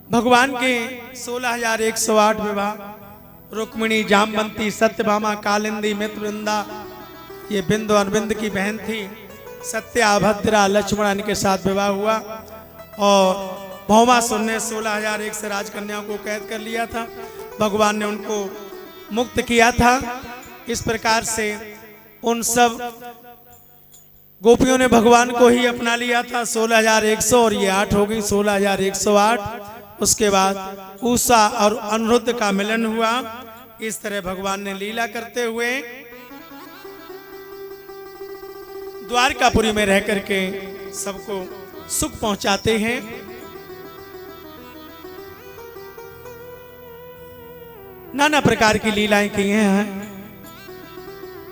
भगवान के 16,108 विवाह, रुक्मिणी, जामवंती, सत्यभामा, कालिंदी, मित्रवृंदा, ये बिंदु अरविंद की बहन थी। सत्या, भद्रा, लक्ष्मण के साथ विवाह हुआ और भौमासुर ने 16,001 से राजकन्याओं को कैद कर लिया था। भगवान ने उनको मुक्त किया था। इस प्रकार से उन सब गोपियों ने भगवान को ही अपना लिया था। 16,100 और ये 8 हो गई, 16,108। उसके बाद उषा और अनिरुद्ध का मिलन हुआ। इस तरह भगवान ने लीला करते हुए द्वारकापुरी में रह करके सबको सुख पहुंचाते हैं। नाना प्रकार की लीलाएं की हैं।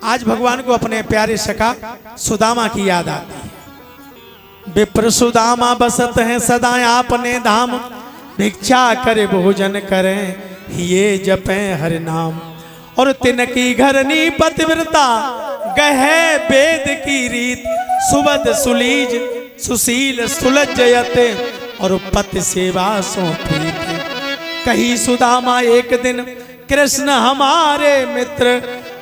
आज भगवान को अपने प्यारे सखा सुदामा की याद आती है। विप्र सुदामा बसत हैं सदा आपने धाम, भिक्षा करे भोजन करें ये जपें हरि नाम। और तिनकी घरनी पतिव्रता गहे वेद की रीत, सुबद सुलीज सुशील सुलज्जयते और पति सेवा सौंपी। कही सुदामा एक दिन कृष्ण हमारे मित्र,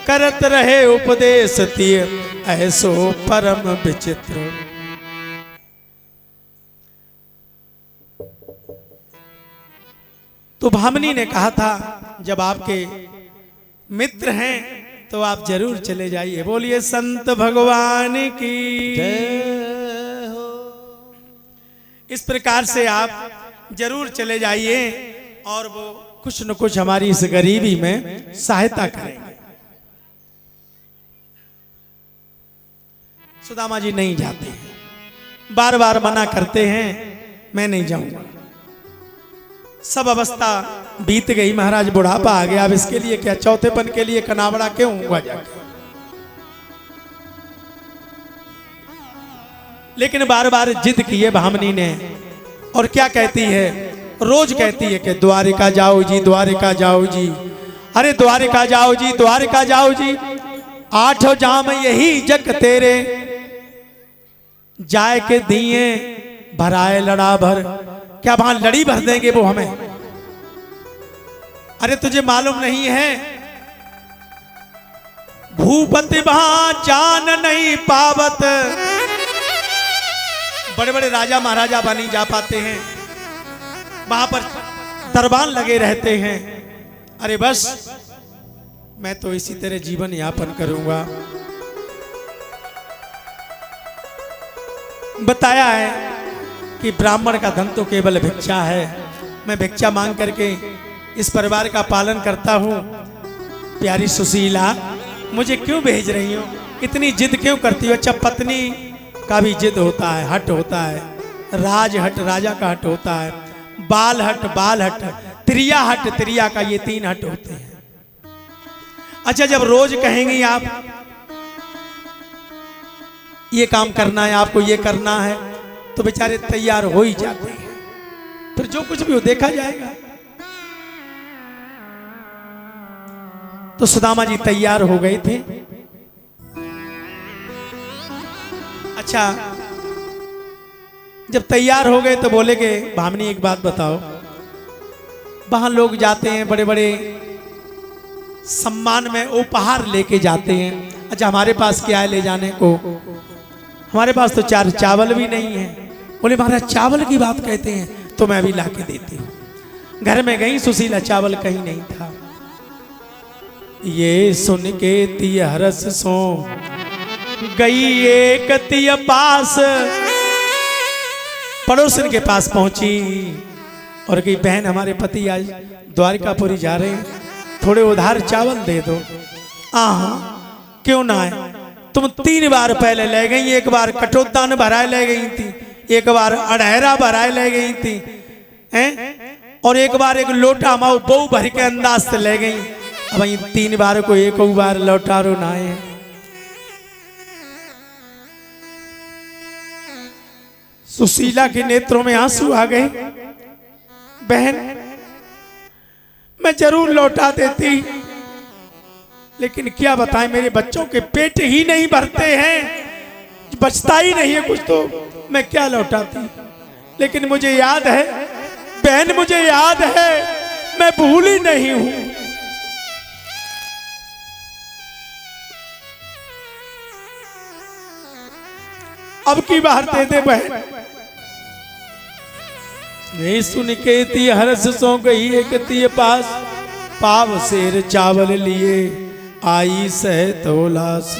करत रहे उपदेश तिय ऐसो परम विचित्र। तो भामिनी ने कहा था जब आपके मित्र हैं तो आप जरूर चले जाइए। बोलिए संत भगवान की जय हो। इस प्रकार से आप जरूर चले जाइए और वो कुछ न कुछ हमारी इस गरीबी में सहायता करेंगे। सुदामा जी नहीं जाते हैं, बार बार मना करते हैं, मैं नहीं जाऊंगा। सब अवस्था बीत गई, महाराज बुढ़ापा आ गया, अब इसके लिए क्या, चौथेपन के लिए कनावड़ा क्यों हुआ जाके। लेकिन बार बार जिद किए भामिनी ने, और क्या कहती है, रोज कहती है कि द्वारिका जाओ जी, द्वारिका जाओ जी, अरे द्वारिका जाओ जी, द्वारिका जाओ जी। 8 जाम यही जग तेरे, जाए के दिए भराए लड़ा भर। क्या वहां लड़ी भर देंगे वो हमें? अरे तुझे मालूम नहीं है, भूपति वहां जान नहीं पावत। बड़े बड़े राजा महाराजा बनी जा पाते हैं, वहां पर दरबान लगे रहते हैं। अरे बस मैं तो इसी तरह जीवन यापन करूंगा। बताया है कि ब्राह्मण का धन तो केवल भिक्षा है। मैं भिक्षा मांग करके इस परिवार का पालन करता हूँ। प्यारी सुशीला, मुझे क्यों भेज रही हो? इतनी जिद क्यों करती हो? अच्छा, पत्नी का भी जिद होता है, हट होता है, राज हट राजा का हट होता है, बाल हट, त्रिया हट त्रिया का, ये 3 हट होते हैं। अच्छा, जब रोज कहेंगी आप ये काम करना है, आपको ये करना है, तो बेचारे तैयार हो ही जाते हैं। फिर जो कुछ भी हो देखा जाएगा। तो सुदामा जी तैयार हो गए थे। अच्छा, जब तैयार हो गए तो बोले कि भामिनी एक बात बताओ, वहां लोग जाते हैं बड़े बड़े सम्मान में उपहार लेके जाते हैं। अच्छा, हमारे पास क्या है ले जाने को? हमारे पास तो 4 चावल भी नहीं है। बोले महाराज चावल की बात कहते हैं, तो मैं भी ला के देती हूँ। घर में गई सुशीला, चावल कहीं नहीं था। ये सुन के तिय हरस सो गई एक तिय पास, पड़ोसन के पास पहुंची और कही बहन हमारे पति आज द्वारकापुरी जा रहे हैं, थोड़े उधार चावल दे दो। क्यों ना है, तुम 3 बार पहले ले गई। एक बार कटोतान भराए ले गई थी, एक बार अड़हरा भराए ले गई थी हैं, और एक बार एक लोटा माऊ बहु भर के अंदाज से ले गई। अब 3 बार को एक बार लौटारो ना है। सुशीला के नेत्रों में आंसू आ गए। बहन मैं जरूर लौटा देती, लेकिन क्या बताएं, मेरे बच्चों के पेट ही नहीं भरते हैं, बचता ही नहीं है कुछ, तो मैं क्या लौटाती। लेकिन मुझे याद है बहन मुझे याद है, मैं भूली नहीं हूं। अब की बार दे दे बहन। नहीं सुन के ती हरस सो गई एक ती पास, पाव शेर चावल लिए आई सह तोलास।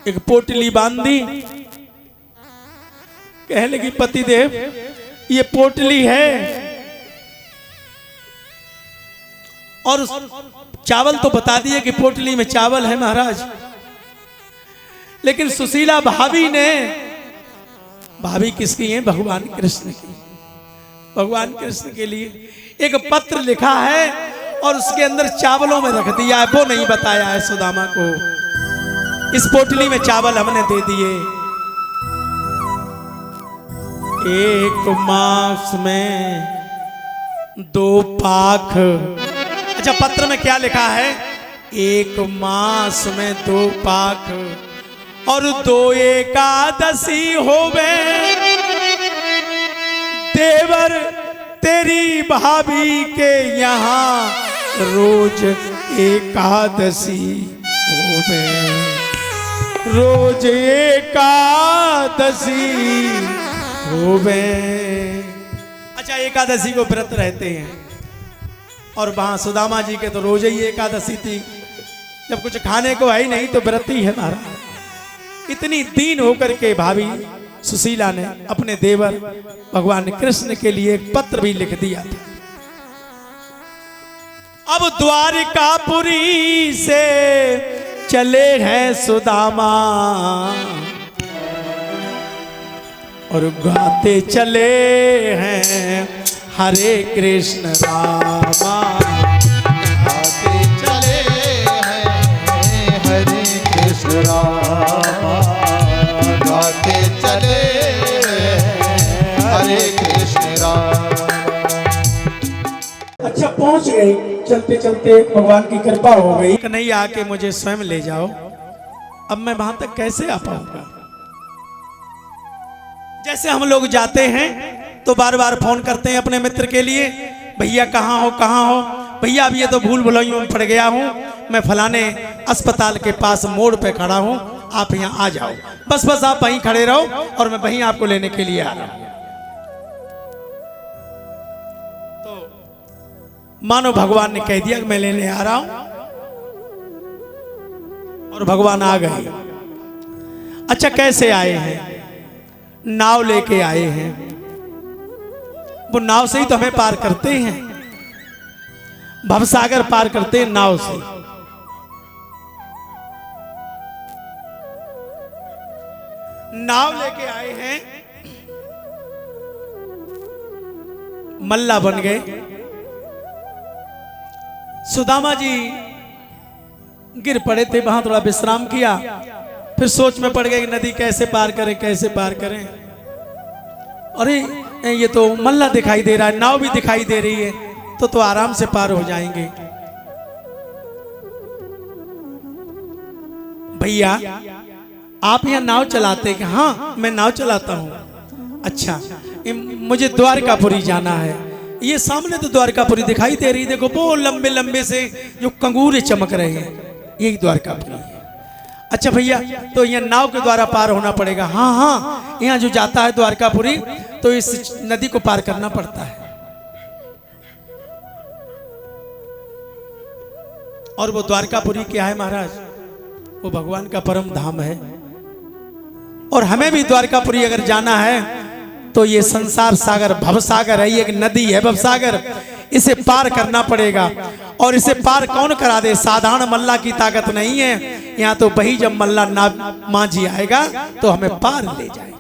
एक पोटली बांधी, कह लगी पतिदेव ये पोटली है और चावल तो बता दिए कि पोटली में चावल है महाराज, लेकिन सुशीला भाभी ने, भाभी किसकी है? भगवान कृष्ण की। भगवान कृष्ण के लिए एक पत्र लिखा है और उसके अंदर चावलों में रख दिया है, वो नहीं बताया है सुदामा को। इस पोटली में चावल हमने दे दिए। एक मास में 2 पाख। अच्छा, पत्र में क्या लिखा है? 1 मास में 2 पाख और 2 एकादशी होवे, देवर तेरी भाभी के यहाँ रोज एकादशी होवे, रोज एकादशी होवे। अच्छा, एकादशी को व्रत रहते हैं और वहां सुदामा जी के तो रोज ही एकादशी थी। जब कुछ खाने को है ही नहीं तो व्रत ही है महाराज। इतनी दीन होकर के भाभी सुशीला ने अपने देवर भगवान कृष्ण के लिए एक पत्र भी लिख दिया था। अब द्वारिकापुरी से चले हैं सुदामा और गाते चले हैं हरे कृष्ण रामा, गाते चले हैं हरे कृष्ण रामा, गाते चले हैं हरे कृष्ण रामा। अच्छा, पहुंच गए। चलते चलते भगवान की कृपा हो गई। नहीं आके मुझे स्वयं ले जाओ। अब मैं वहां तक कैसे आ पाऊंगा? जैसे हम लोग जाते हैं तो बार बार फोन करते हैं अपने मित्र के लिए, भैया कहाँ हो, कहाँ हो? भैया अब ये तो भूल भुलैयों में पड़ गया हूँ, मैं फलाने अस्पताल के पास मोड़ पे खड़ा हूँ, आप यहाँ आ जाओ। बस बस आप वहीं खड़े रहो और मैं वहीं आपको लेने के लिए आ रहा हूँ। तो मानो भगवान ने कह दिया कि मैं लेने आ रहा हूं और भगवान आ गए। अच्छा, कैसे आए हैं? नाव लेके आए हैं। वो नाव से ही तो हमें पार करते हैं, भवसागर पार करते हैं नाव से। नाव लेके आए हैं, मल्ला बन गए। सुदामा जी गिर पड़े थे, वहां थोड़ा विश्राम किया, फिर सोच में पड़ गए कि नदी कैसे पार करें, कैसे पार करें। अरे ये तो मल्ला दिखाई दे रहा है, नाव भी दिखाई दे रही है, तो आराम से पार हो जाएंगे। भैया आप यहाँ नाव चलाते हैं? हाँ मैं नाव चलाता हूँ। अच्छा, मुझे द्वारकापुरी जाना है। ये सामने तो द्वारकापुरी दिखाई दे रही, देखो वो लंबे लंबे से जो कंगूरे चमक रहे हैं, यही द्वारकापुरी है। अच्छा भैया, तो यहाँ नाव के द्वारा पार होना पड़ेगा? हाँ हाँ, यहाँ जो जाता है द्वारकापुरी तो इस नदी को पार करना पड़ता है। और वो द्वारकापुरी क्या है महाराज? वो भगवान का परम धाम है। और हमें भी द्वारकापुरी अगर जाना है तो ये संसार सागर भवसागर है, ये एक नदी है भवसागर, इसे पार करना पड़ेगा। और इसे पार कौन करा दे? साधारण मल्ला की ताकत नहीं है। यहाँ तो वही जब मल्ला मांझी आएगा तो हमें पार ले जाएगा,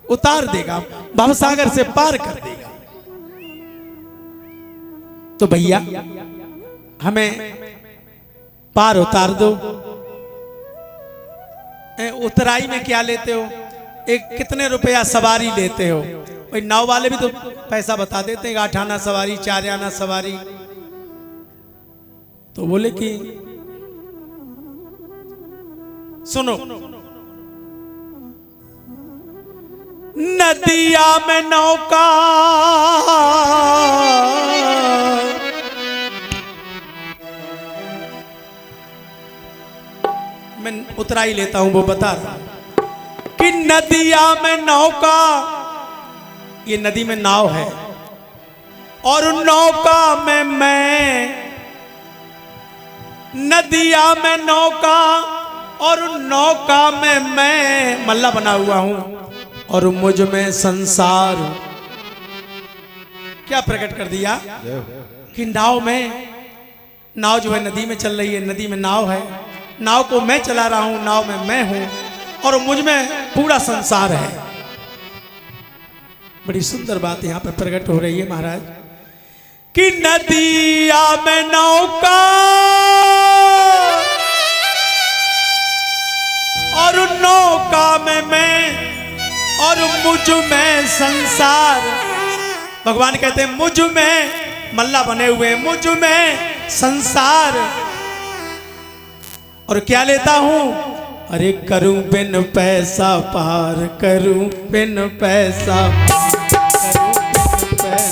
उतार देगा, भवसागर से पार कर देगा। तो भैया हमें पार उतार दो। उतराई में क्या लेते हो? एक कितने रुपया सवारी लेते हो? भाई नाव वाले भी तो पैसा बता देते हैं, 8 आना सवारी, 4 आना सवारी। तो बोले कि सुनो, नदिया में नौका मैं उतराई लेता हूं, वो बता रहा कि नदिया में नौका, ये नदी में नाव है और नौका में मैं, नदिया में नौका और नौका में मैं मल्ला बना हुआ हूं और मुझ में संसार। क्या प्रकट कर दिया कि नाव में, नाव जो है नदी में चल रही है, नदी में नाव है, नाव को मैं चला रहा हूं, नाव में मैं हूं और मुझ में पूरा संसार है। बड़ी सुंदर बात यहां पर प्रकट हो रही है महाराज कि नदिया में नौका और नौका में मैं और मुझ में संसार। भगवान कहते हैं मुझ में मल्ला बने हुए, मुझ में संसार। और क्या लेता हूं? अरे करूं बिन पैसा पार, करूं बिन पैसा, करूं बिन पैसा,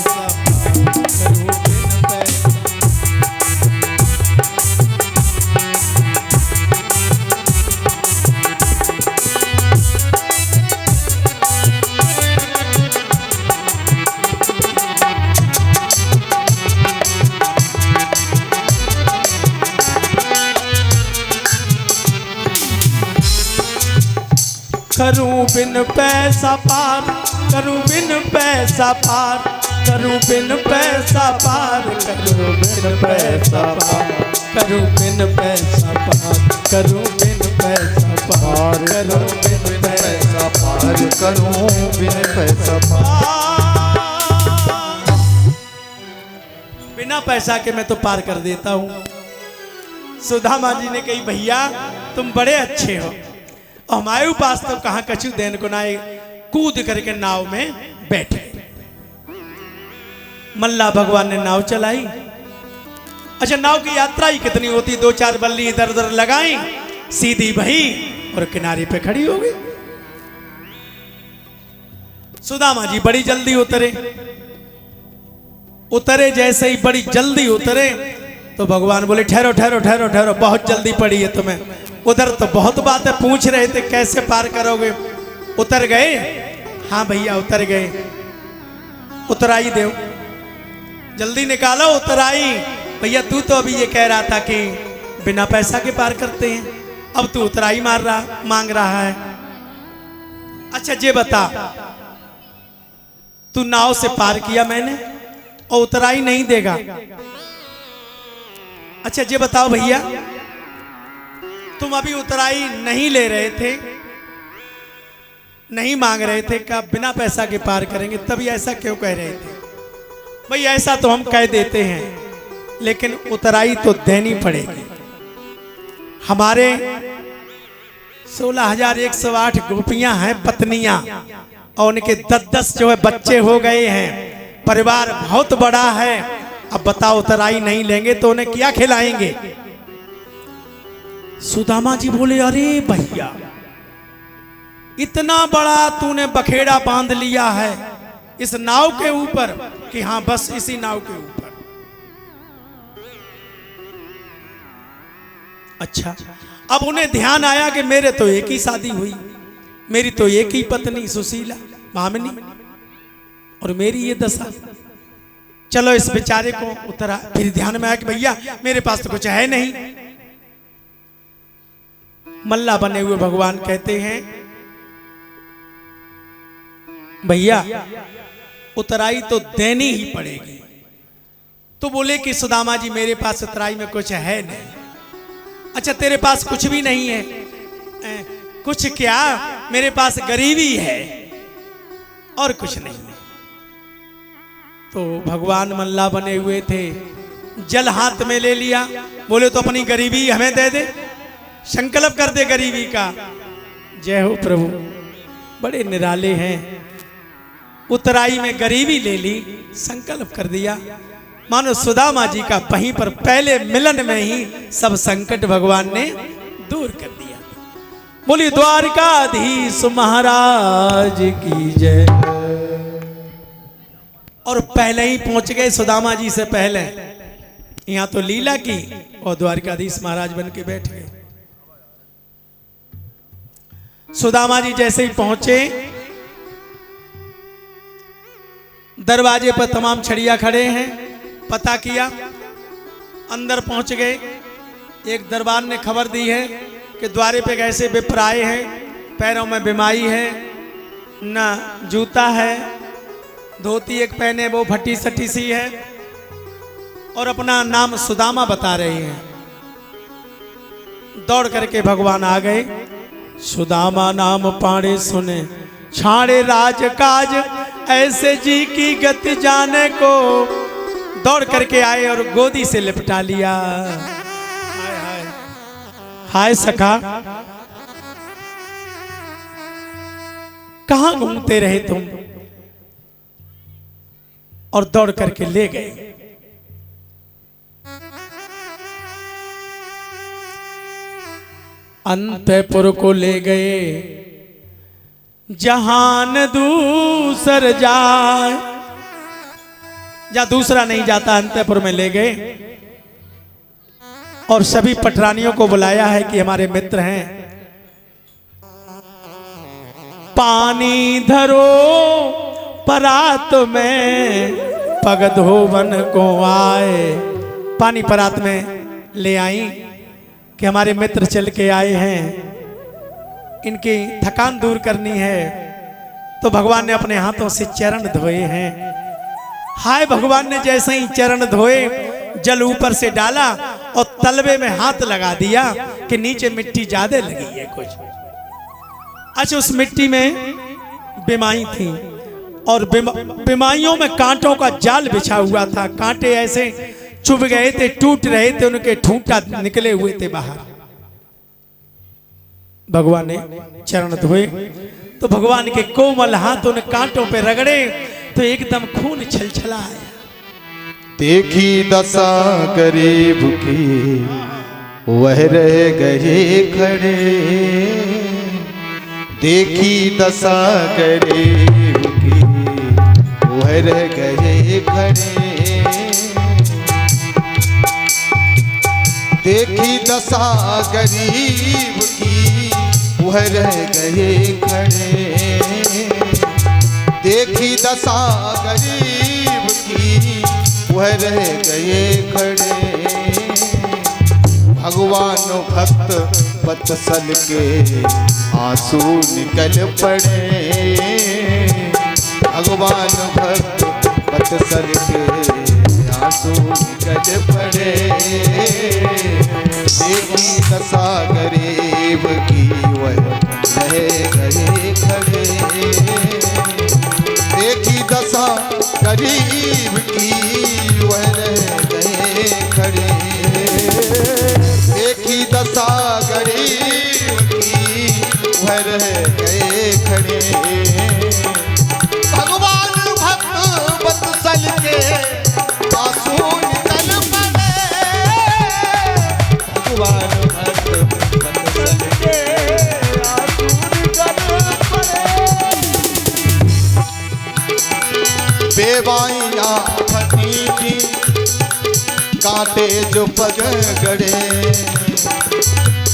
करूं बिन पैसा। करूं बिन पैसा पार, करूं बिन पैसा पार, करूं बिन पैसा पार, करूं बिन पैसा पार, करूं बिन पैसा पार, करूं बिन पैसा पार, करूं बिन पैसा पार, करूं बिन पैसा पार। बिना पैसा के मैं तो पार कर देता हूं। सुदामा जी ने कही भैया तुम बड़े अच्छे हो, हमारे पास तो कहां कछु देन को नाए, कूद करके नाव में बैठे। मल्ला भगवान ने नाव चलाई। अच्छा नाव की यात्रा ही कितनी होती, 2-4 बल्ली इधर उधर लगाई, सीधी बही और किनारे पे खड़ी हो गई। सुदामा जी बड़ी जल्दी उतरे, उतरे जैसे ही बड़ी जल्दी उतरे तो भगवान बोले ठहरो ठहरो ठहरो ठहरो, बहुत जल्दी पड़ी है तुम्हें। उधर तो बहुत बातें पूछ रहे थे कैसे पार करोगे। उतर गए? हाँ भैया उतर गए। उतराई दो, जल्दी निकालो उतराई। भैया तू तो अभी ये कह रहा था कि बिना पैसा के पार करते हैं, अब तू उतराई मांग रहा है। अच्छा ये बता, तू नाव से पार किया मैंने और उतराई नहीं देगा? अच्छा ये बताओ भैया, तुम अभी उतराई नहीं ले रहे थे, नहीं मांग रहे थे, क्या बिना पैसा के पार करेंगे, तभी ऐसा क्यों कह रहे थे? भाई ऐसा तो हम कह देते हैं, लेकिन उतराई तो देनी पड़ेगी। हमारे 16,108 गोपियां हैं, पत्नियां, और उनके 10-10 जो है बच्चे हो गए हैं, परिवार बहुत बड़ा है। अब बताओ उतराई नहीं लेंगे तो उन्हें क्या खिलाएंगे? सुदामा जी बोले अरे भैया इतना बड़ा तूने बखेड़ा बांध लिया है इस नाव के ऊपर कि हाँ बस इसी नाव के ऊपर। अच्छा अब उन्हें ध्यान आया कि मेरे तो एक ही शादी हुई, मेरी तो एक ही पत्नी सुशीला भामिनी, और मेरी ये दशा। चलो इस बेचारे को उतरा। फिर ध्यान में आया कि भैया मेरे पास तो कुछ है नहीं। मल्ला बने हुए भगवान कहते हैं भैया उतराई तो देनी ही पड़ेगी। तो बोले कि सुदामा जी मेरे पास उतराई में कुछ है नहीं। अच्छा तेरे पास कुछ भी नहीं है? कुछ क्या, मेरे पास गरीबी है और कुछ नहीं है। तो भगवान मल्ला बने हुए थे, जल हाथ में ले लिया, बोले तो अपनी गरीबी हमें दे दे, संकल्प कर दे गरीबी का। जय हो प्रभु, बड़े निराले हैं। उतराई में गरीबी ले ली, संकल्प कर दिया। मानो सुदामा जी का वहीं पर पहले मिलन में ही सब संकट भगवान ने दूर कर दिया। बोली द्वारकाधीश महाराज की जय। और पहले ही पहुंच गए सुदामा जी से पहले। यहां तो लीला की और द्वारकाधीश महाराज बन के बैठ गए। सुदामा जी जैसे ही पहुंचे, दरवाजे पर तमाम छड़िया खड़े हैं। पता किया, अंदर पहुंच गए। एक दरबार ने खबर दी है कि द्वारे पे कैसे विप्र आए हैं, पैरों में बिमाई है, ना जूता है, धोती एक पहने वो फटी सटी सी है, और अपना नाम सुदामा बता रही हैं। दौड़ करके भगवान आ गए। सुदामा नाम पाड़े सुने छाड़े राज काज, ऐसे जी की गति जाने को। दौड़ करके आए और गोदी से लिपटा लिया। हाय हाय हाय सखा, कहां घूमते रहे तुम? और दौड़ करके ले गए। अंतपुर को ले गए, जहान दूसर जाए। या दूसरा नहीं जाता, अंतपुर में ले गए और सभी पटरानियों को बुलाया है कि हमारे मित्र हैं। पानी धरो परात में, पग धोवन को आए। पानी परात में ले आई कि हमारे मित्र चल के आए हैं, इनकी थकान दूर करनी है। तो भगवान ने अपने हाथों से चरण धोए हैं। हाय, भगवान ने जैसे ही चरण धोए, जल ऊपर से डाला और तलवे में हाथ लगा दिया कि नीचे मिट्टी ज्यादा लगी है कुछ। अच्छा, उस मिट्टी में बिमाई थी और बिमाइयों में कांटों का जाल बिछा हुआ था। कांटे ऐसे चुभ गए थे, टूट रहे थे, उनके ठूंठा निकले हुए थे बाहर। भगवान ने चरण धोए तो भगवान के कोमल हाथ उन कांटों पे रगड़े तो एकदम खून छलछला आया। देखी दशा गरीब की, वह रह गए खड़े। देखी दशा गरीब की, वह रह गए खड़े। देखी दशा गरीब की, वह रह गए खड़े। देखी दशा गरीब की, वह रह गए खड़े। भगवान भक्त वत्सल के आंसू निकल पड़े। भगवान भक्त वत्सल के आंसू निकल पड़े। देखी दशा गरीब की, वह रह गए खड़े। देखी दशा गरीब की, वह रह गए खड़े। देखी दशा गरीब की, वह रह गए खड़े। भगवान भक्त वत्सल के आंसू निकल पड़े। भगवान भक्त वत्सल के आंसू निकल पड़े। बेवाइयां फटी थी, कांटे जो पग गड़े।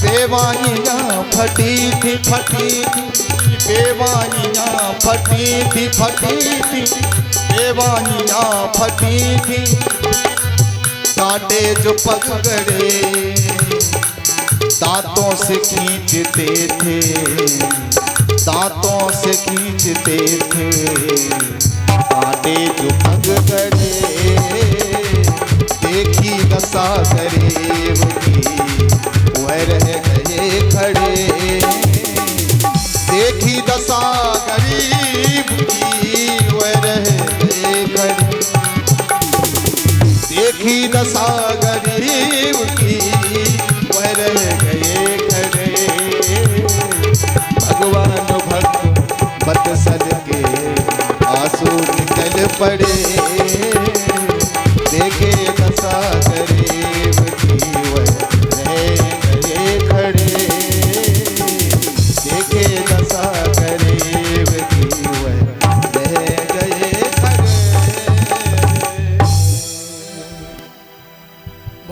बेवाइयां फटी थी, बेवाइयां फटी थी। बेवाइयां फटी थी, कांटे जो पग गड़े। दांतों से खींचते थे, दांतों से खींचते थे, कांटे जो पग गड़े। देखी दशा गरीब की, वह रह गए खड़े। देखी दशा गरीब की, वह रह गए खड़े। देखी दशा गरीब की, वह रह गए खड़े। भगवान भक्त वत्सल के आंसू निकल पड़े। देखे दशा गरीब की, वह रह गए खड़े।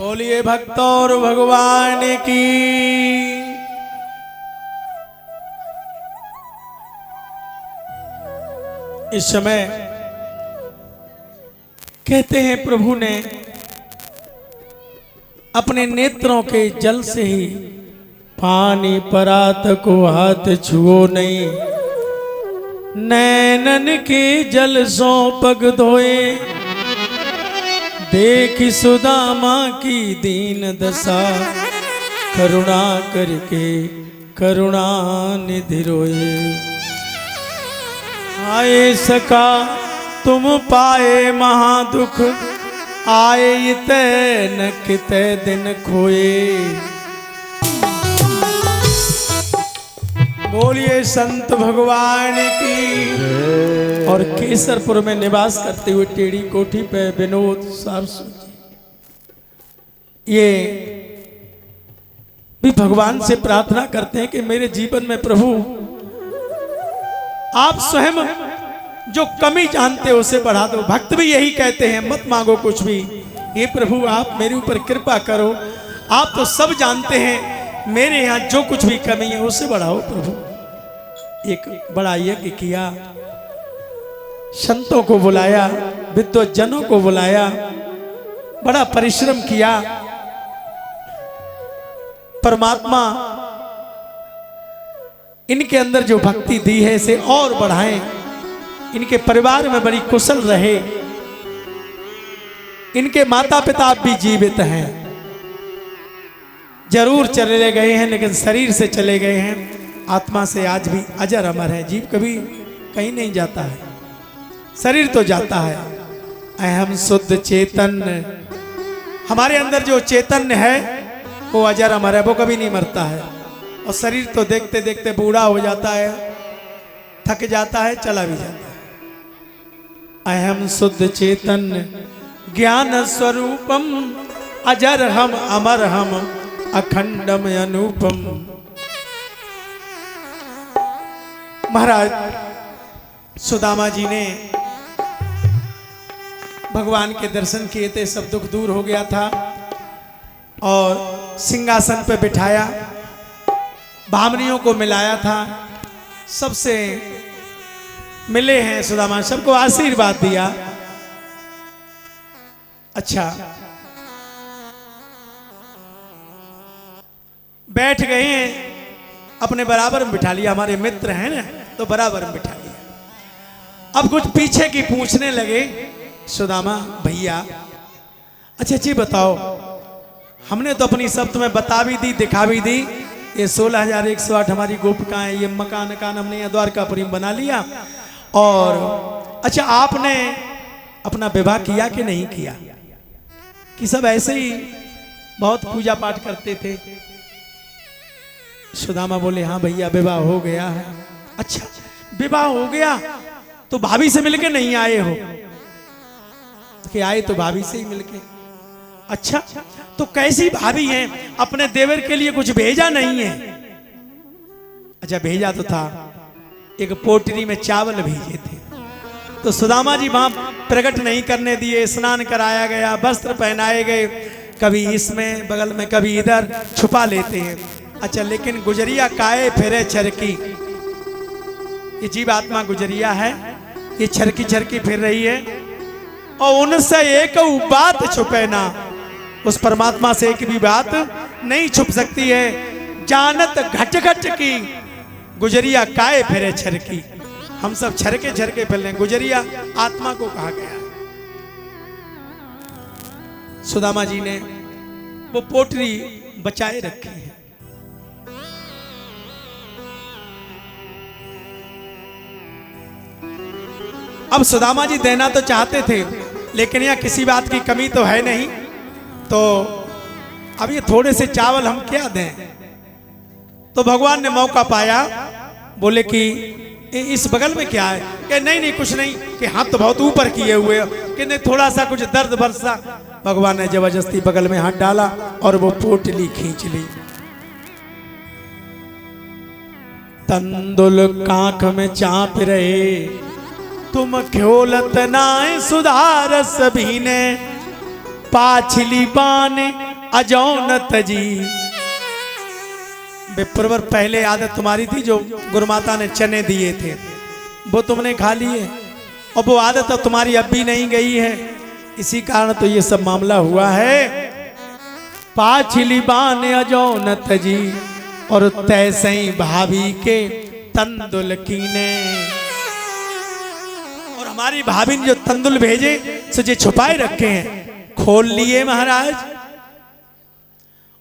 बोलिए भक्त और भगवान की। इस समय कहते हैं प्रभु ने अपने नेत्रों के जल से ही पानी परात को हाथ छुओ नहीं, नैनन के जल सो पग धोए, देख सुदामा की दीन दशा, करुणा करके करुणा निधि रोए। आए सका तुम पाए महादुख, आए इते न किते दिन खोए। बोलिए संत भगवान की। और केसरपुर में निवास करते हुए टेढ़ी कोठी पे विनोद सारसू जी, ये भी भगवान से प्रार्थना करते हैं कि मेरे जीवन में प्रभु आप स्वयं जो कमी जानते हो उसे बढ़ा दो। भक्त भी यही कहते हैं, मत मांगो कुछ भी, ये प्रभु आप मेरे ऊपर कृपा करो, आप तो सब जानते हैं, मेरे यहाँ जो कुछ भी कमी है उसे बढ़ाओ प्रभु। एक बड़ा यज्ञ किया, संतों को बुलाया, विद्वज्जनों को बुलाया, बड़ा परिश्रम किया। परमात्मा इनके अंदर जो भक्ति दी है इसे और बढ़ाएं, इनके परिवार में बड़ी कुशल रहे, इनके माता पिता भी जीवित हैं, जरूर चले गए हैं लेकिन शरीर से चले गए हैं, आत्मा से आज भी अजर अमर है। जीव कभी कहीं नहीं जाता है, शरीर तो जाता है। अहम शुद्ध चेतन, हमारे अंदर जो चैतन्य है वो अजर अमर है, वो कभी नहीं मरता है। और शरीर तो देखते देखते बूढ़ा हो जाता है, थक जाता है, चला भी जाता है। अहम शुद्ध चेतन ज्ञान स्वरूपम, अजर हम अमर हम अखंडम अनुपम। महाराज सुदामा जी ने भगवान के दर्शन किए थे, सब दुख दूर हो गया था और सिंहासन पे बिठाया, भामनियों को मिलाया था, सबसे मिले हैं सुदामा, सबको आशीर्वाद दिया। अच्छा, बैठ गए हैं, अपने बराबर में बिठा लिया, हमारे मित्र हैं ना तो बराबर में बिठा लिया। अब कुछ पीछे की पूछने लगे सुदामा, भैया अच्छा जी बताओ, हमने तो अपनी सब तुम्हें बता भी दी, दिखा भी दी, ये 16,108 हमारी गोपिकाएं, ये मकान हमने यहाँ द्वारकापुरी में बना लिया, और अच्छा आपने अपना विवाह किया कि नहीं किया, कि सब ऐसे ही बहुत पूजा पाठ करते थे। सुदामा बोले हाँ भैया विवाह हो गया है। अच्छा विवाह हो गया तो भाभी से मिलके नहीं आए हो? कि आए तो भाभी से ही मिलके। अच्छा तो कैसी भाभी हैं, अपने देवर के लिए कुछ भेजा नहीं है? अच्छा भेजा तो था, एक पोटरी में चावल भेजे थे, तो सुदामा जी वहां प्रकट नहीं करने दिए, स्नान कराया गया, वस्त्र पहनाए गए, कभी इसमें बगल में कभी इधर छुपा लेते हैं। अच्छा लेकिन गुजरिया काए फेरे छरकी, ये जीव आत्मा गुजरिया है, ये छरकी छरकी फिर रही है, और उनसे एक बात छुपे ना, उस परमात्मा से एक भी बात नहीं छुप सकती है। जानत घट घट की गुजरिया काए फेरे छरकी, हम सब छरके छरके फिर रहे, गुजरिया आत्मा को कहा गया है। सुदामा जी ने वो पोटरी बचाए रखी है। अब सुदामा जी देना तो चाहते थे, लेकिन यहाँ किसी बात की कमी तो है नहीं, तो अब ये थोड़े से चावल हम क्या दें? तो भगवान ने मौका पाया, बोले कि इस बगल में क्या है? कि नहीं नहीं कुछ नहीं, कि हाथ तो बहुत ऊपर किए हुए, कि नहीं थोड़ा सा कुछ दर्द बरसा। भगवान ने जबरदस्ती बगल में हाथ डाला और वो पोटली खींच ली। तंदुल कांख में चाप रहे, तुम ख्योलत नाय सुधार सभी ने, पाछली बाने अजौनत जी। विप्रवर पहले आदत तुम्हारी थी जो गुरुमाता ने चने दिए थे वो तुमने खा लिए और वो आदत अब तुम्हारी अब भी नहीं गई है, इसी कारण तो ये सब मामला हुआ है। पाछली बान अजौनत जी और तैसई भाभी के तंदुल कीने। और हमारी भाभी ने जो तंदुल भेजे सो जो छुपाए रखे हैं खोल लिए महाराज,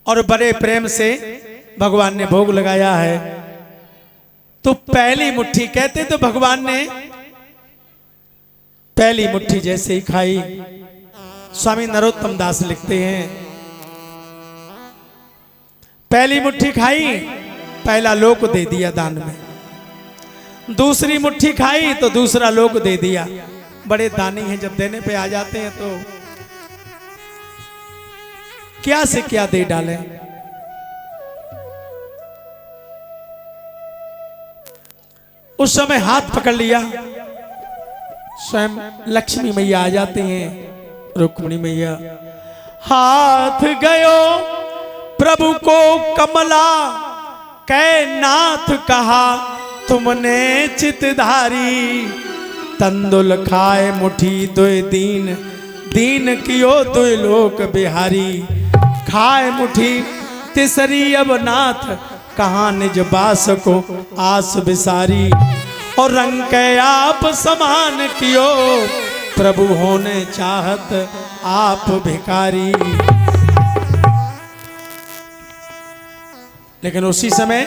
और बड़े प्रेम से भगवान ने भोग लगाया है। तो पहली मुट्ठी कहते तो भगवान ने पहली मुट्ठी जैसे ही खाई, स्वामी नरोत्तम दास लिखते हैं पहली मुट्ठी खाई पहला लोक दे दिया दान में, दूसरी मुट्ठी खाई तो दूसरा लोक दे दिया। बड़े दानी हैं, जब देने पे आ जाते हैं तो क्या से क्या दे डालें। उस समय हाथ पकड़ लिया, स्वयं लक्ष्मी मैया आ जाते हैं, रुक्मिणी मैया। हाथ गयो प्रभु को कमला कै नाथ कहा तुमने चितधारी। तंदुल खाए मुठी दुई दीन, दीन कियो दुई लोक बिहारी। खाए मुठी तिसरी अब नाथ कहाँ निज बास को आस बिसारी। और रंग के आप समान कियो प्रभु होने चाहत आप भिखारी। लेकिन उसी समय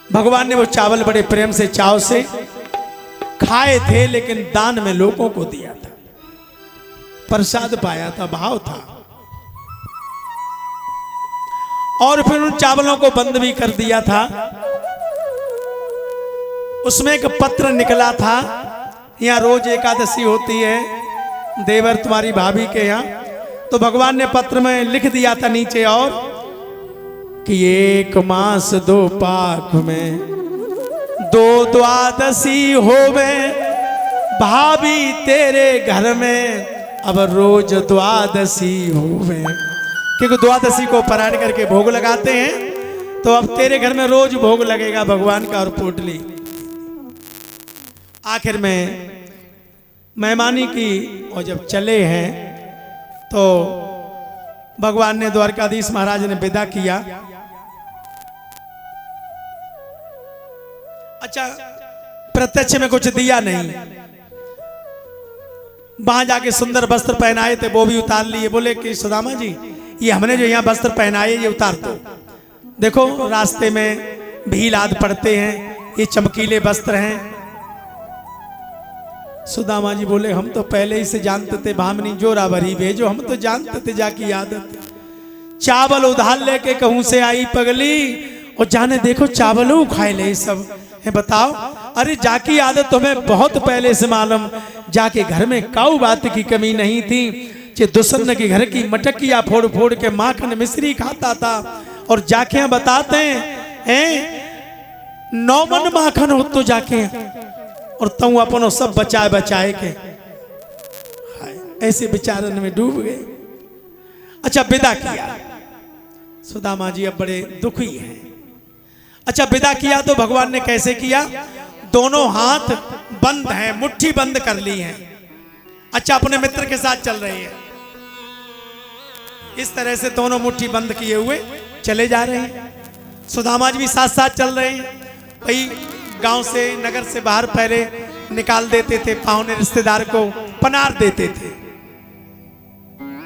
भगवान ने वो चावल बड़े प्रेम से चाव से खाए थे, लेकिन दान में लोगों को दिया था, प्रसाद पाया था, भाव था। और फिर उन चावलों को बंद भी कर दिया था। उसमें एक पत्र निकला था, यहाँ रोज एकादशी होती है देवर तुम्हारी भाभी के यहाँ, तो भगवान ने पत्र में लिख दिया था नीचे और कि 1 मास 2 पाख में 2 द्वादशी होवे भाभी तेरे घर में, अब रोज द्वादशी होवे। क्योंकि द्वादशी को पारायण करके भोग लगाते हैं, तो अब तेरे घर में रोज भोग लगेगा भगवान का। और पोटली आखिर में मेहमानी की, और जब चले हैं तो भगवान ने द्वारकाधीश महाराज ने विदा किया। अच्छा, प्रत्यक्ष में कुछ दिया नहीं, वहां जाके सुंदर वस्त्र पहनाए थे वो भी उतार लिए। बोले कि सुदामा जी ये हमने जो यहाँ वस्त्र पहनाए ये उतार दो, देखो रास्ते में भील आदि पड़ते हैं, ये चमकीले वस्त्र हैं। सुदामा जी बोले हम तो पहले ही से जानते थे भामनी जोरा भरी भेजो, हम तो जानते थे जाकी आदत। चावल उधार लेके कहूं से आई पगली, और जाने देखो चावलों खाए ले सब है। बताओ, अरे जाकी आदत तुम्हें बहुत पहले से मालूम, जाके घर में काऊ बात की कमी नहीं थी। कि दुष्मन के घर की मटकिया फोड़ फोड़ के माखन मिश्री खाता था, और जाके बताते हैं 9 मन माखन हो तो जाके, और तू अपनो सब बचाए बचाए के ऐसे विचारन में डूब गए। अच्छा, विदा किया सुदामा जी, अब बड़े दुखी हैं। अच्छा, विदा किया तो भगवान ने कैसे किया? दोनों हाथ बंद हैं, मुट्ठी बंद कर ली है। अच्छा, अपने मित्र के साथ चल रही है, इस तरह से दोनों मुट्ठी बंद किए हुए चले जा रहे हैं। सुदामा जी भी साथ साथ चल रहे हैं। भाई गांव से नगर से बाहर पहले निकाल देते थे, पाहुने रिश्तेदार को पनार देते थे।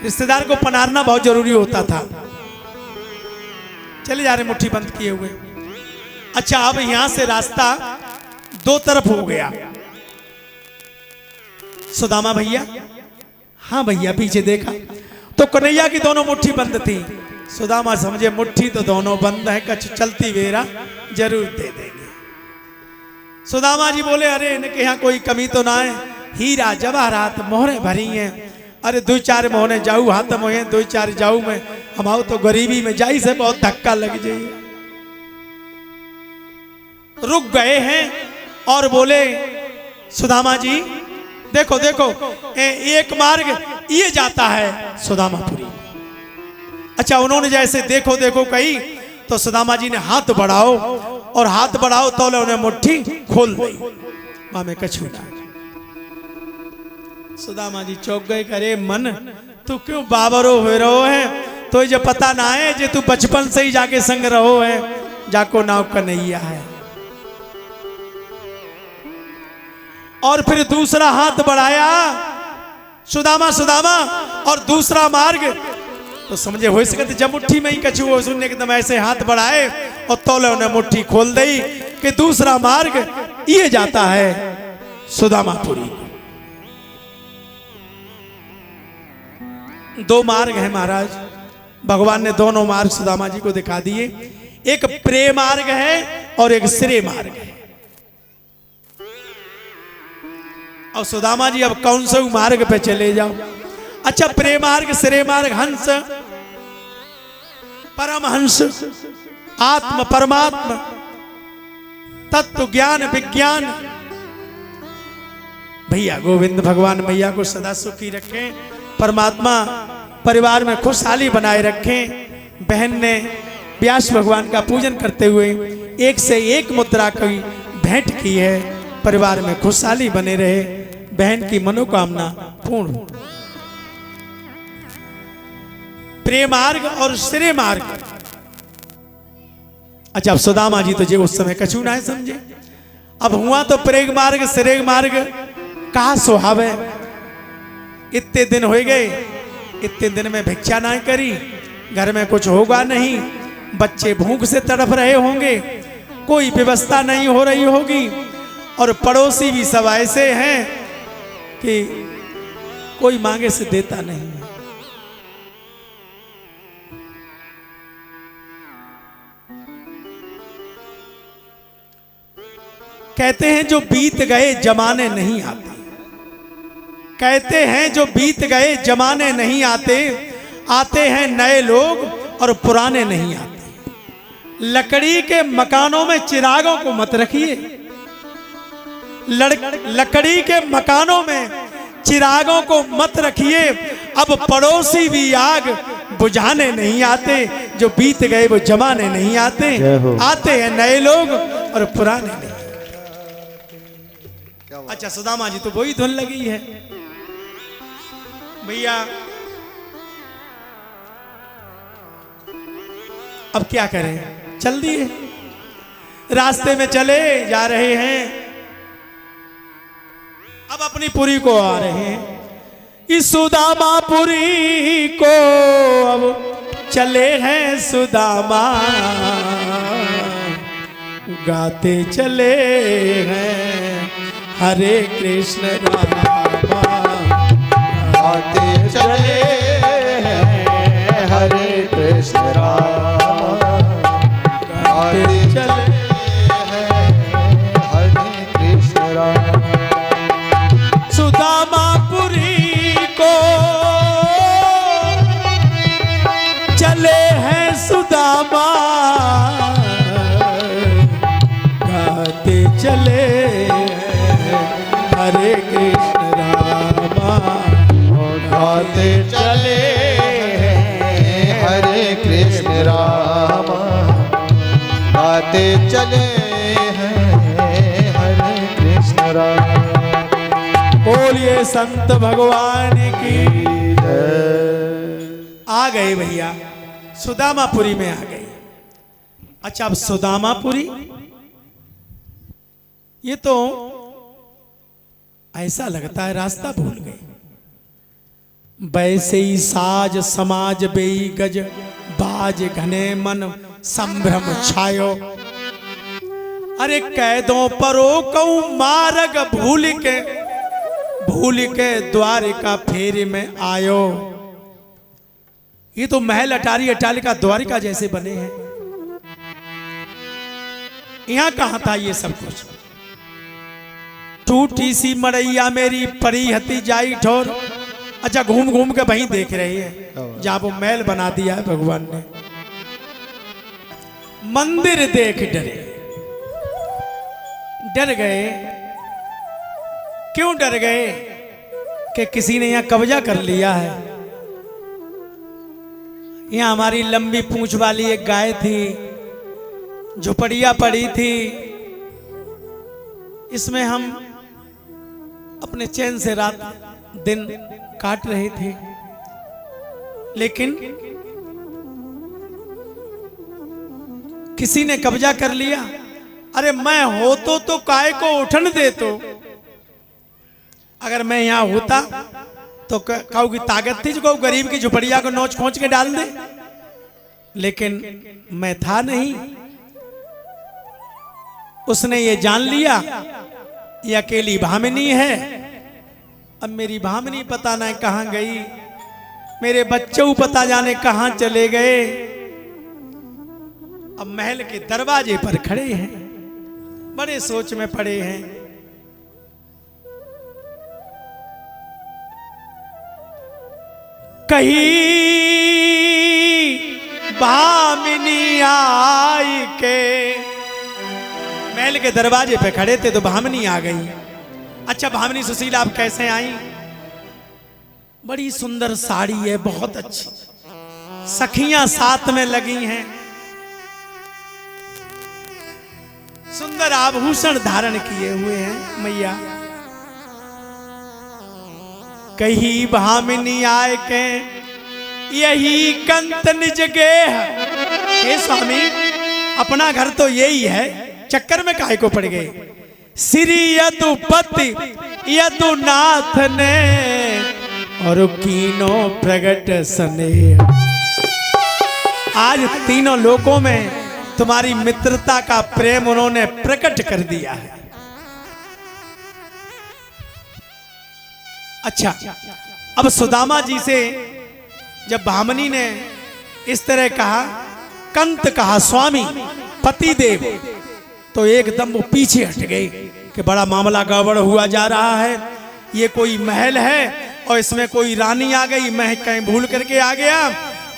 रिश्तेदार को पनारना बहुत जरूरी होता था। चले जा रहे मुट्ठी बंद किए हुए। अच्छा, अब यहां से रास्ता 2 तरफ हो गया। सुदामा भैया, हाँ भैया, पीछे देखा तो कन्हैया की दोनों मुट्ठी बंद थी। सुदामा समझे मुट्ठी तो दोनों बंद है, कछ चलती वेरा जरूर दे देंगे। सुदामा जी बोले अरे इनके यहाँ कोई कमी तो ना है, हीरा जवाहरात मोहरे भरी हैं। अरे 2-4 मोहरे जाऊ हाथ मोहे, 2-4 जाऊ में हम तो गरीबी में जाई से बहुत धक्का लग जाइए। रुक गए हैं और बोले सुदामा जी देखो देखो, एक मार्ग ये जाता है सुदामापुरी। अच्छा, उन्होंने जैसे देखो देखो कही तो सुदामा जी ने हाथ बढ़ाओ, और हाथ बढ़ाओ तो उन्हें मुट्ठी खोल दी, वहां में कछु ना। सुदामा जी चौंक गए, करे मन तू क्यों बाबरो हो रहो है, तो ये पता ना है जे तू बचपन से ही जाके संग रहो है, जाको नाव कन्हैया है। और फिर दूसरा हाथ बढ़ाया सुदामा सुदामा, और दूसरा मार्ग तो समझे हो सकते जब मुट्ठी में ही कछु हो, सुनने के दम ऐसे हाथ बढ़ाए और तौले उन्हें मुट्ठी खोल दी कि दूसरा मार्ग ये जाता है सुदामापुरी। दो मार्ग है महाराज, भगवान ने दोनों मार्ग सुदामा जी को दिखा दिए, एक प्रेम मार्ग है और एक श्रेय मार्ग है। और सुदामा जी अब कौन से मार्ग पे चले जाओ? अच्छा, प्रेम मार्ग, श्रेय मार्ग, हंस, परमहंस, आत्म परमात्मा, तत्व ज्ञान विज्ञान। भैया गोविंद भगवान मैया को सदा सुखी रखें, परमात्मा परिवार में खुशहाली बनाए रखें। बहन ने व्यास भगवान का पूजन करते हुए एक से एक मुद्रा की भेंट की है, परिवार में खुशहाली बने रहे, बहन की मनोकामना पूर्ण हो। प्रेम मार्ग और श्रेय मार्ग। अच्छा, अब सुदामा जी तो जे उस समय कछु ना समझे, अब हुआ तो प्रेम मार्ग श्रेय मार्ग कहा सुहावे। इतने दिन हो गए, इतने दिन में भिक्षा ना करी, घर में कुछ होगा नहीं, बच्चे भूख से तड़प रहे होंगे, कोई व्यवस्था नहीं हो रही होगी, और पड़ोसी भी सब ऐसे हैं कि कोई मांगे से देता नहीं है। कहते हैं जो बीत गए जमाने नहीं आते, कहते हैं जो बीत गए जमाने नहीं आते, आते हैं नए लोग और पुराने नहीं आते। लकड़ी के मकानों में चिरागों को मत रखिए, लकड़ी के मकानों में चिरागों को मत रखिए। अब पड़ोसी भी आग बुझाने नहीं आते, जो बीत गए वो जमाने नहीं आते, आते हैं नए लोग और पुराने नहीं। अच्छा, सुदामा जी तो वही धुन लगी है भैया। अब क्या करें, चल दिए, रास्ते में चले जा रहे हैं, अब अपनी पुरी को आ रहे हैं। इस सुदामापुरी को अब चले हैं सुदामा, गाते चले हैं हरे कृष्ण रामा, गाते चले हैं हरे कृष्ण रामा, गाते चले हैं हरे कृष्ण रामा। सुदामापुरी को चले हैं सुदामा, गाते चले हरे कृष्ण रामा, गाते चले हैं हरे कृष्ण रामा, गाते चले हैं हरे कृष्ण रामा। बोलिए संत भगवान की जय। आ गए भैया, सुदामापुरी में आ गए। अच्छा, अब सुदामापुरी ये तो ऐसा लगता है रास्ता भूल गए। वैसे ही साज समाज बेई गज, बाज घने मन संभ्रम छायो। अरे कैदों परो कऊ मार्ग भूल के द्वारिका फेरी में आयो। ये तो महल अटारी अटालिका द्वारिका जैसे बने हैं, यहां कहां था ये सब कुछ? टूटी सी मड़ैया मेरी परी हती जाई ठोर। अच्छा, घूम घूम के वहीं देख रहे हैं जहां वो महल बना दिया है भगवान ने। मंदिर देख डर गए। क्यों डर गए? कि किसी ने यहां कब्जा कर लिया है। यहाँ हमारी लंबी पूंछ वाली एक गाय थी, झुपड़िया पड़ी थी। इसमें हम अपने चैन से रात दिन काट रहे थे, लेकिन किसी ने कब्जा कर लिया। अरे मैं हो तो काय को उठन दे, तो अगर मैं यहां होता तो काऊ की ताकत थी जो गरीब की झुपड़िया को नोच खोच के डाल दे, लेकिन मैं था नहीं। उसने ये जान लिया ये अकेली भामिनी है। अब मेरी भामिनी पता नहीं कहां गई, मेरे बच्चे पता जाने कहां चले गए। अब महल के दरवाजे पर खड़े हैं, बड़े सोच में पड़े हैं। कहीं भामिनी आई के, महल के दरवाजे पे खड़े थे तो भामिनी आ गई। अच्छा भामिनी सुशीला आप कैसे आई? बड़ी सुंदर साड़ी है, बहुत अच्छी। सखियां साथ में लगी हैं, सुंदर आभूषण धारण किए हुए हैं मैया। कही भामिनी आए के यही कंत निज गेह। हे स्वामी अपना घर तो यही है, चक्कर में काहे को पड़ गए? श्री यदुपति यदुनाथ ने और कीनो प्रगट स्नेह। आज तीनों लोकों में तुम्हारी मित्रता का प्रेम उन्होंने प्रकट कर दिया है। अच्छा अब सुदामा जी से जब भामिनी ने इस तरह कहा, कंत कहा स्वामी पति देव, तो एकदम वो पीछे हट गए कि बड़ा मामला गड़बड़ हुआ जा रहा है। ये कोई महल है और इसमें कोई रानी आ गई, मैं कहीं भूल करके आ गया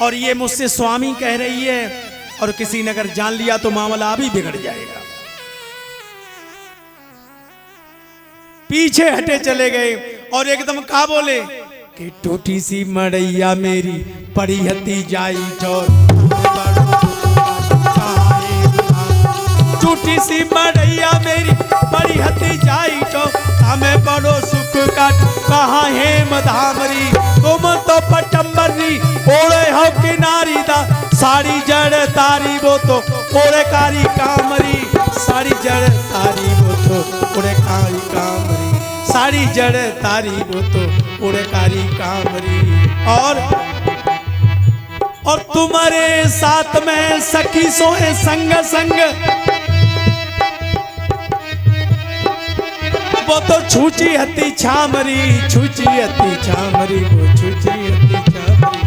और ये मुझसे स्वामी कह रही है, और किसी ने अगर जान लिया तो मामला अभी बिगड़ जाएगा। पीछे हटे चले गए और एकदम कहा बोले कि टूटी सी मड़ैया मेरी पड़ी हती जाई ठोर। टूटी सी मड़ैया मेरी पड़ी हती जाई ठोर, हमें बड़ो सुख का कहा हेम धामरी। तुम तो पटम्बरी ओढ़े हो किनारी दा, साड़ी जड़ तारी वो तो ओढ़े कारी कामरी। साड़ी जड़ तारी वो तो ओढ़े कारी कामरी, साड़ी जड़ तारी वो तो ओढ़े कारी कामरी। और तुम्हारे साथ में सखी सोए संग संग, वो तो छूची हती छामरी। छूची हती छामरी, वो छूची हती छामरी।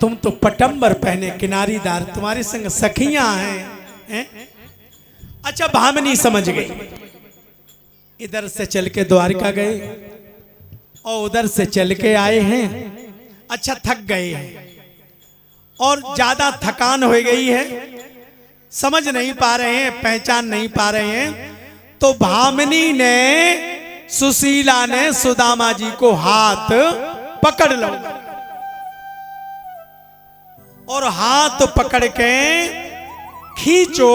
तुम तो पटंबर पहने किनारीदार, तुम्हारे संग सखियां हैं। अच्छा भामिनी समझ गई, इधर से चल के द्वारिका गए और उधर से चल के आए हैं। अच्छा थक गए हैं और ज्यादा थकान हो गई है, समझ नहीं पा रहे हैं, पहचान नहीं पा रहे हैं। तो भामिनी ने सुशीला ने सुदामा जी को हाथ पकड़ लो और हाथ पकड़ के खींचो।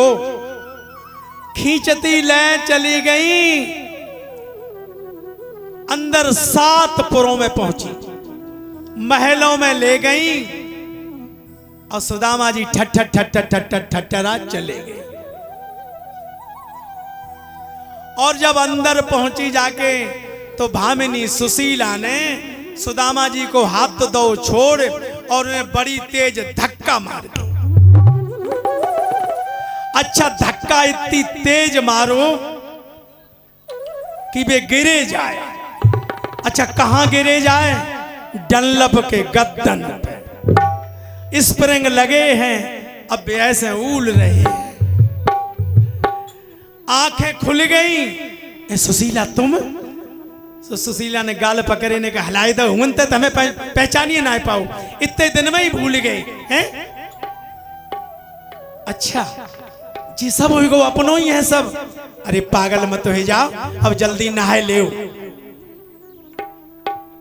खींचती ले चली गई, अंदर 7 पुरों में पहुंची, महलों में ले गई और सुदामा जी ठट ठट ठट ठट ठट ठटरा चले गए। और जब अंदर पहुंची जाके तो भामिनी सुशीला ने सुदामा जी को हाथ दो छोड़ और उन्हें बड़ी तेज धक्का मार दी। अच्छा धक्का इतनी तेज मारो कि वे गिरे जाए। अच्छा कहां गिरे जाए? डनलप के गद्दन पे स्प्रिंग लगे हैं, अब ऐसे उल रहे हैं। आंखें खुल गई। सुशीला तुम? तो सुशीला ने गाल पकड़े ने कहा हलाई दो हूं तो हमें पहचानिए ना पाओ, इतने दिन में ही भूल गए हैं। अच्छा जी सब हो अपनों ही है सब। अरे पागल मत हो जाओ, अब जल्दी नहाए ले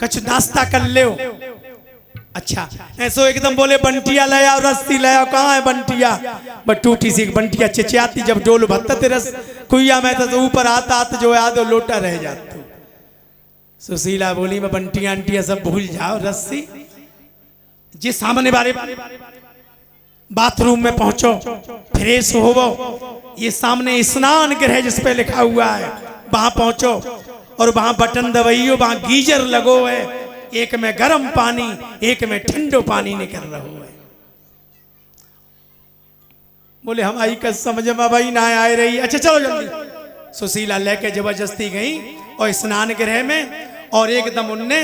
कछु नाश्ता कर ले। अच्छा ऐसो एकदम बोले बंटिया लाया रस्सी लाया, कहाँ है बंटिया? बस टूटी सी बंटिया चिचियाती जब डोल भत्ते रस कुइया में तो ऊपर आता आता जो आधो लोटा रह जाता। सुशीला बोली मैं बंटिया अंटिया सब भूल जाओ, रस्सी जी सामने बारे बाथरूम में पहुंचो, फ्रेश होवो, ये सामने स्नान गृह जिस पे लिखा हुआ है वहां पहुंचो और वहां बटन दबाइयो, वहां गीजर लगो है, एक में गर्म पानी एक में ठंडो पानी निकल रहा है। बोले हम आई का समझ में भाई ना आ रही। अच्छा चलो जल्दी। सुशीला लेके जबरदस्ती गई और स्नान गृह में और एकदम उनने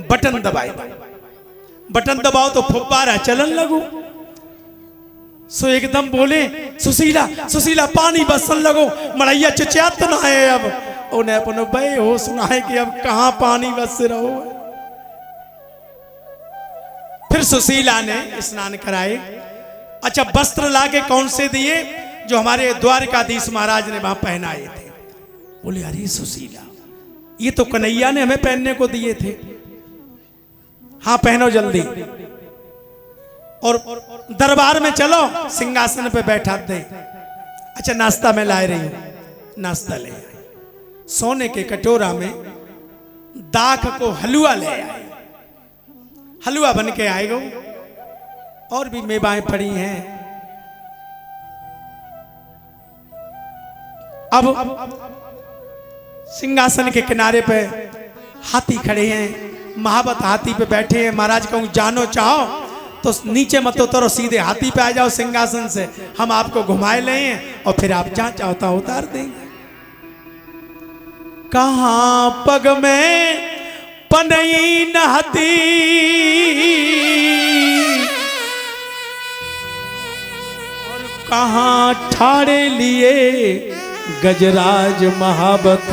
बटन दबाए। बटन दबाओ तो फुब्बारा चलन लगू। सो एकदम बोले सुशीला सुशीला पानी बसन लगो, मड़ैया चिचियात ना है। अब उन्हें अपन भाई हो सुना है कि अब कहाँ पानी बस रहो। फिर सुशीला ने स्नान कराए। अच्छा वस्त्र लाके कौन से दिए? जो हमारे द्वारकाधीश महाराज ने वहां पहनाए थे। बोले अरे सुशीला ये तो कन्हैया ने हमें पहनने को दिए थे। हाँ पहनो जल्दी। और दरबार में चलो सिंहासन पे बैठा दे। अच्छा नाश्ता में लाए रही हूं, नाश्ता ले आए। सोने के कटोरा में दाख को हलवा ले आए। हलवा बन के आएगा और भी मेवाएं पड़ी हैं। अब सिंहासन के किनारे पे हाथी खड़े हैं, महावत हाथी पे बैठे हैं। महाराज कहूं जानो चाहो तो नीचे मत उतरो, सीधे हाथी पे आ जाओ सिंहासन से, हम आपको घुमाए लें और फिर आप जहां चाहता उतार देंगे। कहां पग में पनई नहती, और कहां ठाड़े लिए गजराज महावत।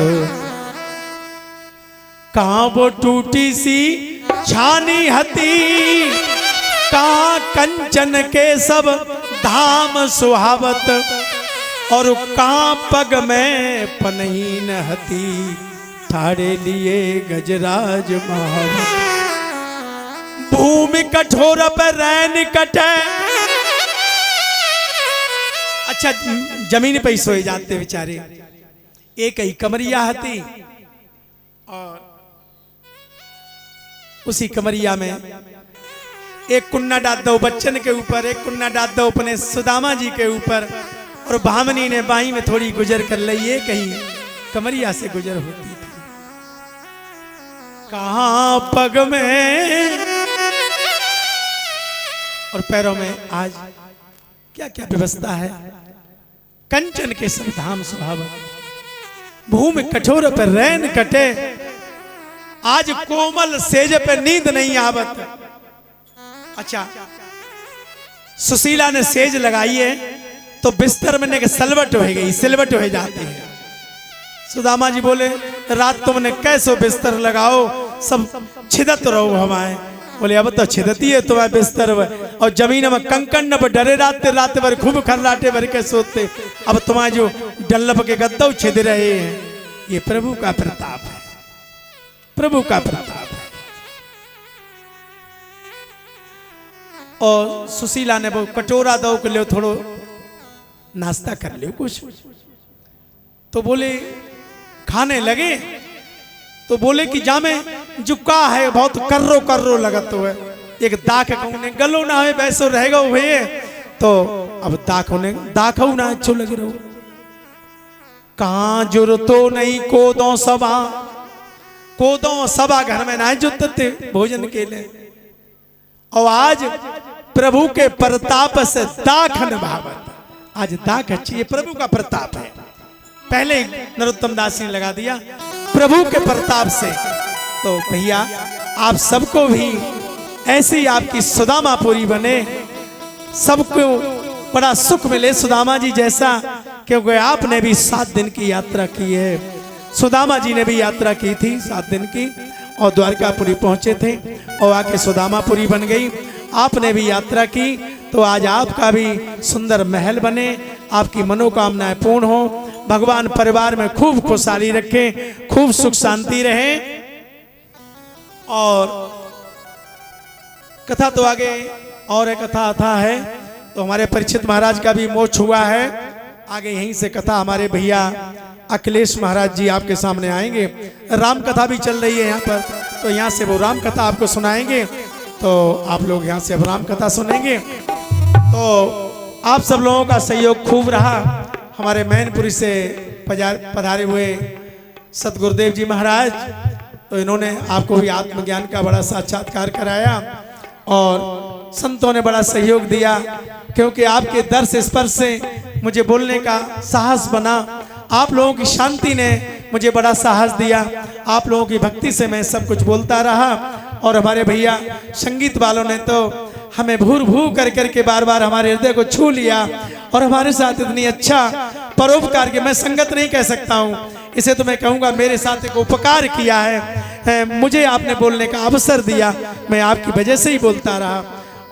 कहां वो टूटी सी छानी हती, कहां कंचन के सब धाम सुहावत, और कहां पग में पनही नहती, ठाड़े लिए गजराज महावत। भूमि कठोर पर रैन कटे। अच्छा जमीन पे ही सोए जाते बेचारे। एक ही कमरिया हती और उसी कमरिया में एक कुन्ना डाल दो बच्चन के ऊपर, एक कुन्ना डाल दो अपने सुदामा जी के ऊपर, और भामनी ने बाई में थोड़ी गुजर कर ली। ये कहीं कमरिया से गुजर होती थी। कहां पग में और पैरों में आज क्या क्या व्यवस्था है। कंचन के सब धाम सुहावत, भूमि कठोर पर रैन कटे, आज कोमल सेज पे नींद नहीं आवत। अच्छा सुशीला ने सेज लगाई है तो बिस्तर में ने सलवट हो गई, सिलवट हो जाती है। सुदामा जी बोले रात तुमने कैसो बिस्तर लगाओ, सब छिदत रहो हमारे। बोले अब तो छिदती है तुम्हारे बिस्तर और जमीन में कंकड़ न डरे रात रात भर खूब खर्राटे भर के सोते। अब तुम्हारे जो डल्लप के गद्दौ छिद रहे हैं, ये प्रभु का प्रताप है, प्रभु का प्रताप है। और सुशीला ने वो कटोरा दो के लिए थोड़ो नाश्ता कर लियो कुछ। तो बोले खाने लगे तो बोले कि जामे जुक्का है बहुत कर्रो कर्रो लगत हो है। एक दाख कहने गलो ना है वैसो रहेगा हुए तो अब दाख होने दाखऊ ना अच्छो लग रहो। कहां जुरतो नहीं कोदो सभा, कोदो सभा घर में ना जुतते भोजन के लिए। और आज प्रभु के प्रताप से दाख निभावत, आज दाख अच्छी है, प्रभु का प्रताप है। पहले नरोत्तम दास ने लगा दिया प्रभु के प्रताप से। तो भैया आप सबको भी ऐसी आपकी सुदामा पूरी बने, सबको बड़ा सुख मिले सुदामा जी जैसा, क्योंकि आपने भी 7 दिन की यात्रा की है। सुदामा जी ने भी यात्रा की थी 7 दिन की और द्वारकापुरी पहुंचे थे और आके सुदामापुरी बन गई। आपने भी यात्रा की तो आज आपका भी सुंदर महल बने, आपकी मनोकामनाएं पूर्ण हो। भगवान परिवार में खूब खुशहाली रखे, खूब सुख शांति रहे। और कथा तो आगे और एक कथा अथा है, तो हमारे परीक्षित महाराज का भी मोक्ष हुआ है। आगे यहीं से कथा हमारे भैया अखिलेश महाराज जी आपके सामने आएंगे। राम कथा भी चल रही है यहाँ पर, तो यहाँ से वो राम कथा आपको सुनाएंगे। तो आप लोग यहाँ से अब राम कथा सुनेंगे। तो आप सब लोगों का सहयोग खूब रहा। हमारे मैनपुरी से पधारे हुए सतगुरुदेव जी महाराज, तो इन्होंने आपको भी आत्मज्ञान का बड़ा साक्षात्कार कराया और संतों ने बड़ा सहयोग दिया, क्योंकि आपके दर्श स्पर्श से मुझे बोलने का साहस बना। आप लोगों की शांति ने मुझे बड़ा साहस दिया। आप लोगों की भक्ति से मैं सब कुछ बोलता रहा। और हमारे भैया संगीत वालों ने तो हमें भूर भू कर करके बार बार हमारे हृदय को छू लिया और हमारे साथ इतनी अच्छा परोपकार के मैं संगत नहीं कह सकता हूँ, इसे तो मैं कहूँगा मेरे साथ एक उपकार किया है। मुझे आपने बोलने का अवसर दिया, मैं आपकी वजह से ही बोलता रहा।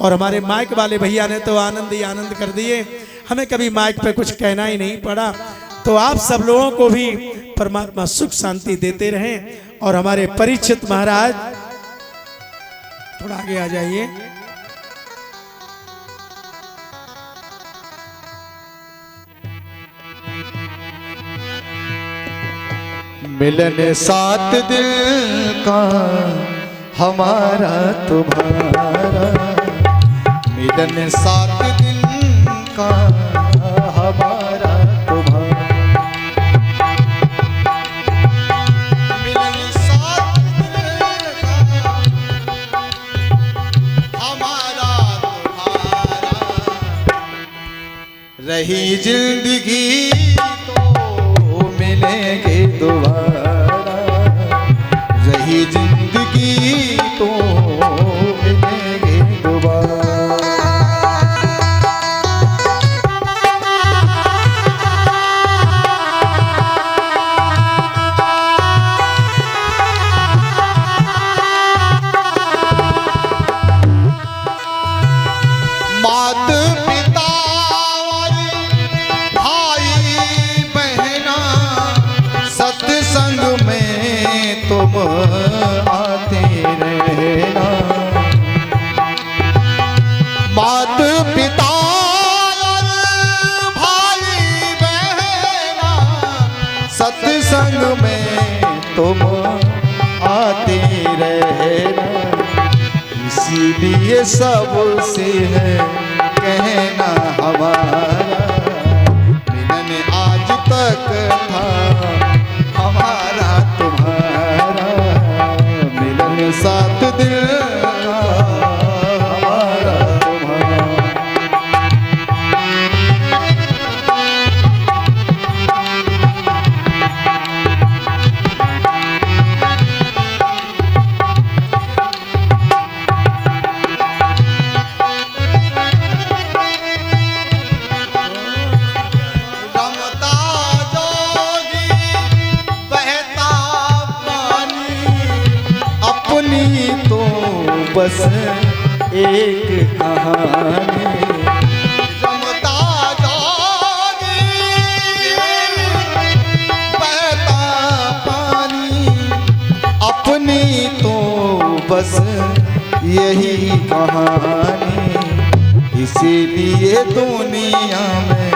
और हमारे माइक वाले भैया ने तो आनंद ही आनंद कर दिए, हमें कभी माइक पे कुछ कहना ही नहीं पड़ा। तो आप सब लोगों को भी परमात्मा सुख शांति देते रहें। और हमारे परीक्षित महाराज थोड़ा आगे आ जाइए। मिलन साथ दिल का हमारा तुम्हारा, मिलन साथ दिल का हमारा तुम्हारा, मिलन साथ दिल का हमारा तुम्हारा, रही जिंदगी तो मिलेंगे दोबारा, रही जिंदगी तो मिलेंगे दोबारा। मात पिता और भाई बहना सत्संग में तुम आते रहना, मात पिता और भाई बहना सत्संग में तुम आते रहना, इसीलिए सबसे है कहना हमारा, मिलन आज तक था हमारा तुम्हारा, मिलन साथ दिल का हमारा तुम्हारा। रमता जोगी बहता पानी, अपनी तो बस एक कहानी, रमता जोगी बहता पानी, अपनी तो बस यही कहानी, इसीलिए दुनिया में